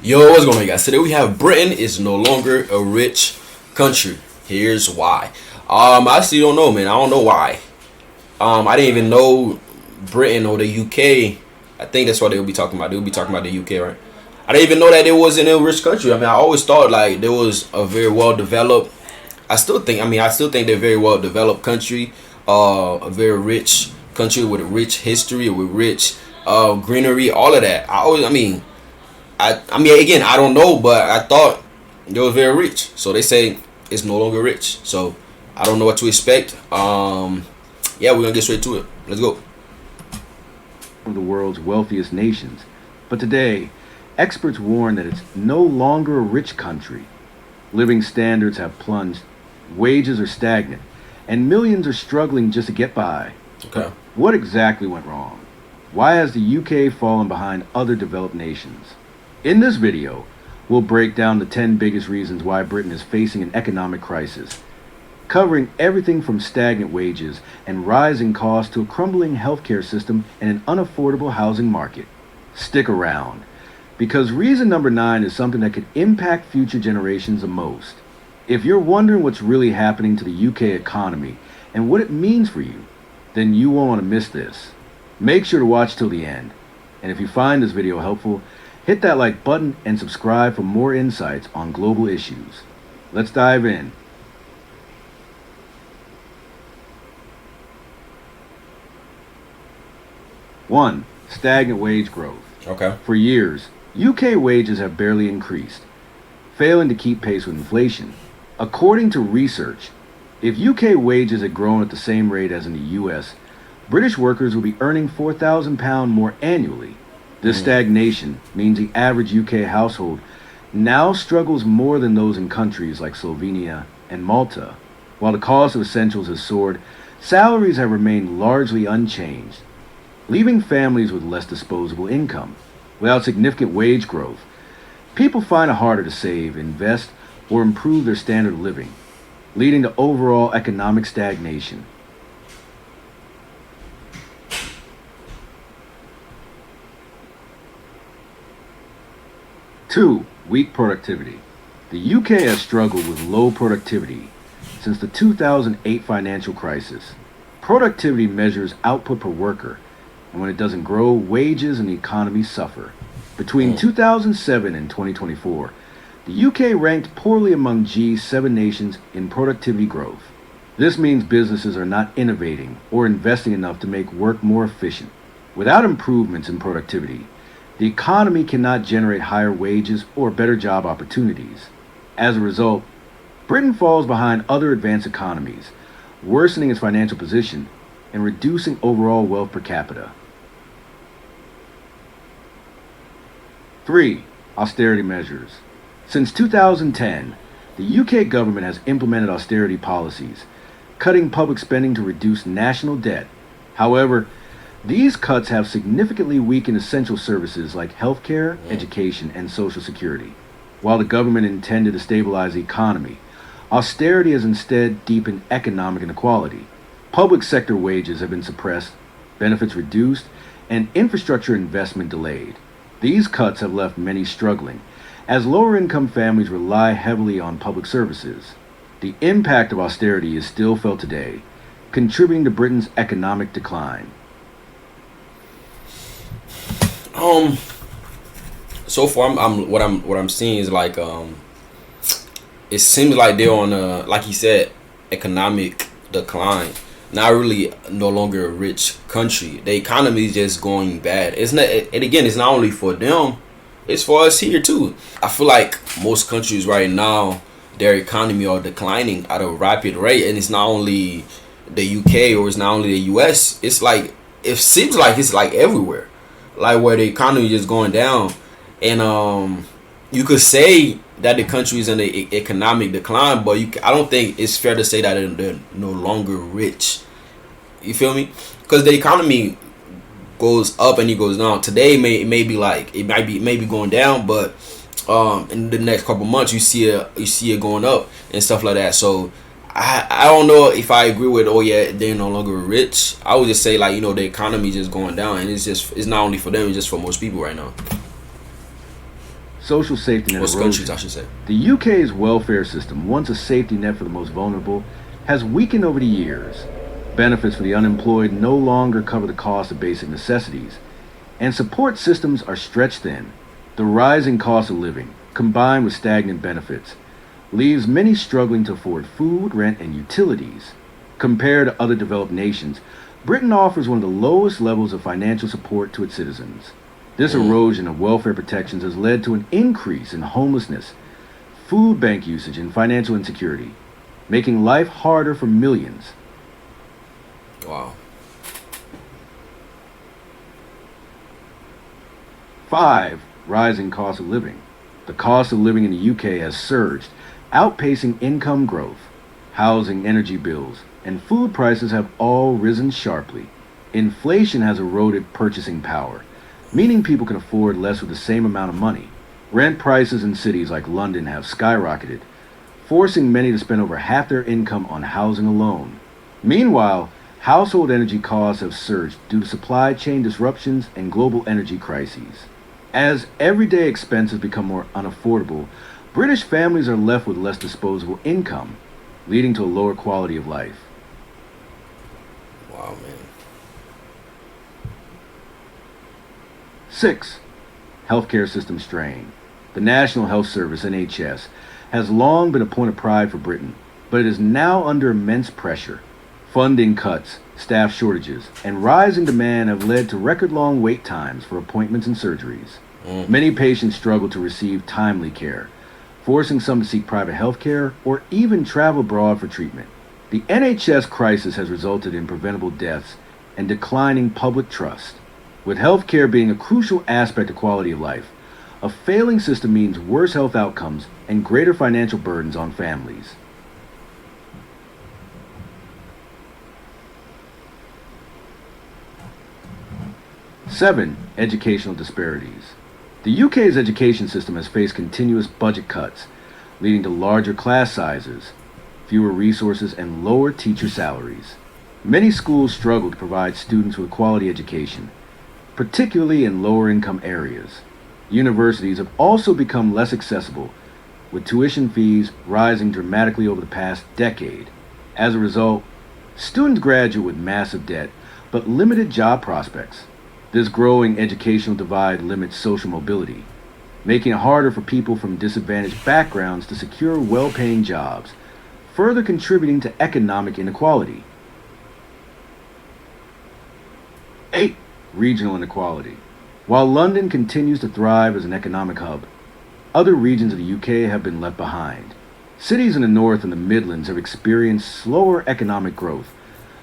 Yo, what's going on, guys? Today we have Britain is no longer a rich country. Here's why. I still don't know, man. I don't know why. I didn't even know Britain or the UK. I think that's what they'll be talking about. They'll be talking about the UK, right? I didn't even know that it wasn't a rich country. I mean, I always thought like there was a very well developed. I still think they're a very well developed country. A very rich country with a rich history, with rich greenery, all of that. Again, I don't know, but I thought they were very rich. So they say it's no longer rich. So I don't know what to expect. Yeah, we're gonna get straight to it. Let's go. Of the world's wealthiest nations. But today, experts warn that it's no longer a rich country. Living standards have plunged, wages are stagnant, and millions are struggling just to get by. Okay. What exactly went wrong? Why has the UK fallen behind other developed nations? In this video, we'll break down the 10 biggest reasons why Britain is facing an economic crisis, covering everything from stagnant wages and rising costs to a crumbling healthcare system and an unaffordable housing market. Stick around, because reason number 9 is something that could impact future generations the most. If you're wondering what's really happening to the UK economy and what it means for you, then you won't want to miss this. Make sure to watch till the end. And if you find this video helpful, hit that like button and subscribe for more insights on global issues. Let's dive in. One, stagnant wage growth. Okay. For years, UK wages have barely increased, failing to keep pace with inflation. According to research, if UK wages had grown at the same rate as in the US, British workers would be earning £4,000 more annually. This stagnation means the average UK household now struggles more than those in countries like Slovenia and Malta. While the cost of essentials has soared, salaries have remained largely unchanged, leaving families with less disposable income. Without significant wage growth, people find it harder to save, invest, or improve their standard of living, leading to overall economic stagnation. Two, weak productivity. The UK has struggled with low productivity since the 2008 financial crisis. Productivity measures output per worker, and when it doesn't grow, wages and the economy suffer. Between 2007 and 2024, the UK ranked poorly among G7 nations in productivity growth. This means businesses are not innovating or investing enough to make work more efficient. Without improvements in productivity, the economy cannot generate higher wages or better job opportunities. As a result, Britain falls behind other advanced economies, worsening its financial position and reducing overall wealth per capita. 3. Austerity measures. Since 2010, the UK government has implemented austerity policies, cutting public spending to reduce national debt. However, these cuts have significantly weakened essential services like healthcare, education, and social security. While the government intended to stabilize the economy, austerity has instead deepened economic inequality. Public sector wages have been suppressed, benefits reduced, and infrastructure investment delayed. These cuts have left many struggling, as lower-income families rely heavily on public services. The impact of austerity is still felt today, contributing to Britain's economic decline. So far, what I'm seeing is like it seems like they're on a, like you said, economic decline. Not really, no longer a rich country. The economy is just going bad. It's not, and again, it's not only for them, it's for us here too. I feel like most countries right now, their economy are declining at a rapid rate, and it's not only the UK or it's not only the US. It's like, it seems like it's like everywhere, like where the economy is just going down, and you could say that the country is in an economic decline, but I don't think it's fair to say that they're no longer rich. You feel me? Because the economy goes up and it goes down. Today may be like it might be going down, but in the next couple months you see it going up and stuff like that. So I don't know if I agree with, oh yeah, they're no longer rich. I would just say, like, you know, the economy just going down, and it's not only for them, it's just for most people right now. Social safety net Most countries, I erosion. should say. The UK's welfare system, once a safety net for the most vulnerable, has weakened over the years. Benefits for the unemployed no longer cover the cost of basic necessities, and support systems are stretched thin. The rising cost of living, combined with stagnant benefits, leaves many struggling to afford food, rent, and utilities. Compared to other developed nations, Britain offers one of the lowest levels of financial support to its citizens. This Mm. erosion of welfare protections has led to an increase in homelessness, food bank usage, and financial insecurity, making life harder for millions. Wow. 5. Rising cost of living. The cost of living in the UK has surged, outpacing income growth. Housing, energy bills, and food prices have all risen sharply. Inflation has eroded purchasing power, meaning people can afford less with the same amount of money. Rent prices in cities like London have skyrocketed, forcing many to spend over half their income on housing alone. Meanwhile, household energy costs have surged due to supply chain disruptions and global energy crises. As everyday expenses become more unaffordable, British families are left with less disposable income, leading to a lower quality of life. Wow, man. 6. Healthcare system strain. The National Health Service, NHS, has long been a point of pride for Britain, but it is now under immense pressure. Funding cuts, staff shortages, and rising demand have led to record-long wait times for appointments and surgeries. Mm. Many patients struggle to receive timely care, forcing some to seek private health care or even travel abroad for treatment. The NHS crisis has resulted in preventable deaths and declining public trust. With healthcare being a crucial aspect of quality of life, a failing system means worse health outcomes and greater financial burdens on families. Seven, educational disparities. The UK's education system has faced continuous budget cuts, leading to larger class sizes, fewer resources, and lower teacher salaries. Many schools struggle to provide students with quality education, particularly in lower income areas. Universities have also become less accessible, with tuition fees rising dramatically over the past decade. As a result, students graduate with massive debt but limited job prospects. This growing educational divide limits social mobility, making it harder for people from disadvantaged backgrounds to secure well-paying jobs, further contributing to economic inequality. 8. Regional inequality. While London continues to thrive as an economic hub, other regions of the UK have been left behind. Cities in the North and the Midlands have experienced slower economic growth,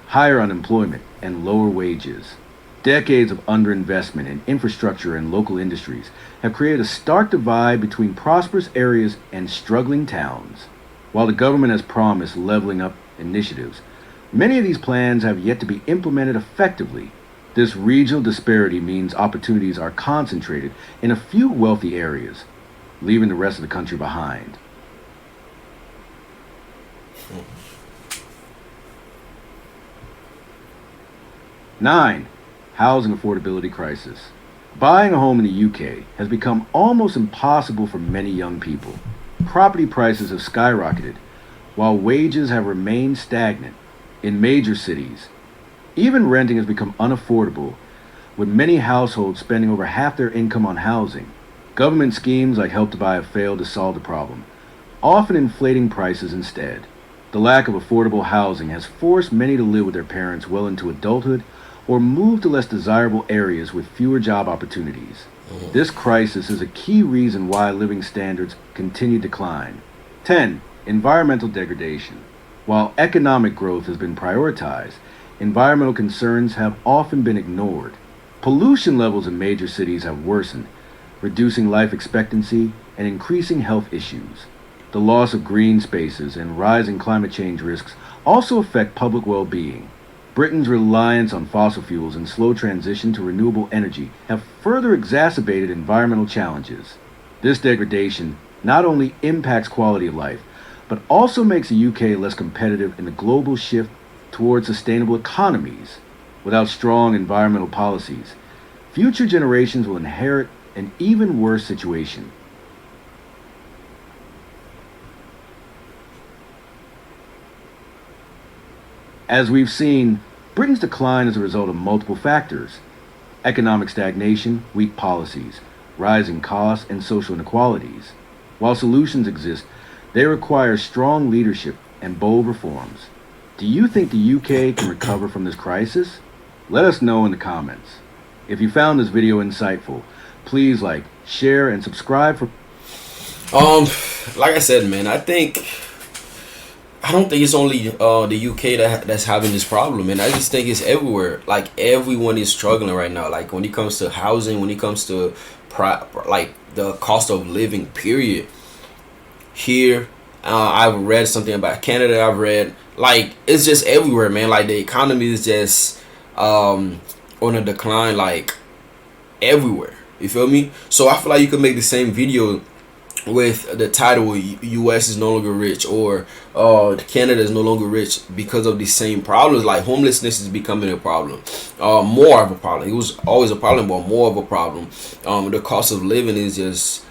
higher unemployment, and lower wages. Decades of underinvestment in infrastructure and local industries have created a stark divide between prosperous areas and struggling towns. While the government has promised leveling up initiatives, many of these plans have yet to be implemented effectively. This regional disparity means opportunities are concentrated in a few wealthy areas, leaving the rest of the country behind. 9. Housing affordability crisis. Buying a home in the UK has become almost impossible for many young people. Property prices have skyrocketed, while wages have remained stagnant. In major cities, even renting has become unaffordable, with many households spending over half their income on housing. Government schemes like Help to Buy have failed to solve the problem, often inflating prices instead. The lack of affordable housing has forced many to live with their parents well into adulthood or move to less desirable areas with fewer job opportunities. This crisis is a key reason why living standards continue to decline. 10. Environmental degradation. While economic growth has been prioritized, environmental concerns have often been ignored. Pollution levels in major cities have worsened, reducing life expectancy and increasing health issues. The loss of green spaces and rising climate change risks also affect public well-being. Britain's reliance on fossil fuels and slow transition to renewable energy have further exacerbated environmental challenges. This degradation not only impacts quality of life, but also makes the UK less competitive in the global shift towards sustainable economies. Without strong environmental policies, future generations will inherit an even worse situation. As we've seen, Britain's decline is a result of multiple factors: economic stagnation, weak policies, rising costs, and social inequalities. While solutions exist, they require strong leadership and bold reforms. Do you think the UK can recover from this crisis? Let us know in the comments. If you found this video insightful, please like, share, and subscribe for Like I said, man, I don't think it's only the UK that's having this problem, and I just think it's everywhere. Like everyone is struggling right now. Like when it comes to housing, when it comes to like the cost of living, period. Here, I've read something about Canada. I've read like it's just everywhere, man. Like the economy is just on a decline, like everywhere. You feel me? So I feel like you could make the same video with the title US is no longer rich, or Canada is no longer rich, because of the same problems. Like homelessness is becoming a problem, more of a problem. It was always a problem, but more of a problem. The cost of living is just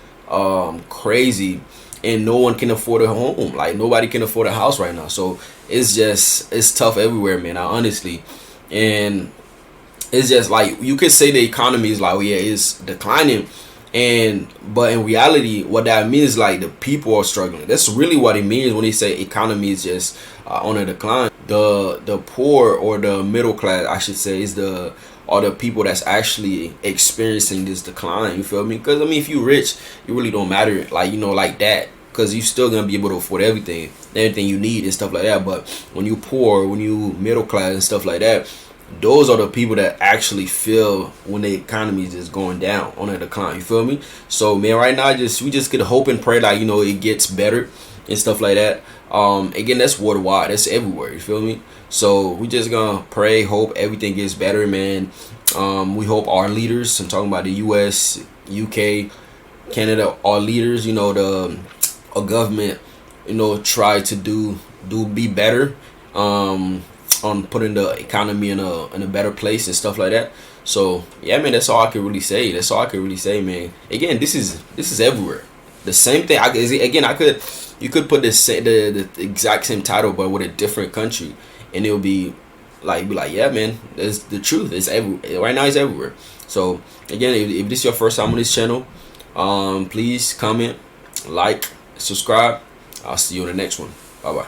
crazy, and no one can afford a home. Like nobody can afford a house right now. So it's tough everywhere, man, honestly. And it's just like you could say the economy is like, oh yeah, it's declining, but in reality, what that means is like the people are struggling. That's really what it means when they say economy is just on a decline. The poor, or the middle class, I should say, are the people that's actually experiencing this decline. You feel me? Because I mean, if you rich, it really don't matter, like, you know, like that, because you still gonna be able to afford everything you need and stuff like that. But when you poor, when you middle class and stuff like that, those are the people that actually feel when the economy is just going down, on a decline. You feel me? So man, right now we just could hope and pray, like, you know, it gets better and stuff like that. Again, that's worldwide, that's everywhere. You feel me? So we just gonna pray, hope everything gets better, man. We hope our leaders, I'm talking about the US, UK, Canada, our leaders, you know, our government, you know, try to be better on putting the economy in a better place and stuff like that. So yeah, man, that's all I can really say. That's all I can really say, man. Again, this is everywhere. The same thing. You could put the exact same title, but with a different country, and it'll be like yeah, man, that's the truth. It's everywhere right now. It's everywhere. So again, if this is your first time on this channel, please comment, like, subscribe. I'll see you on the next one. Bye bye.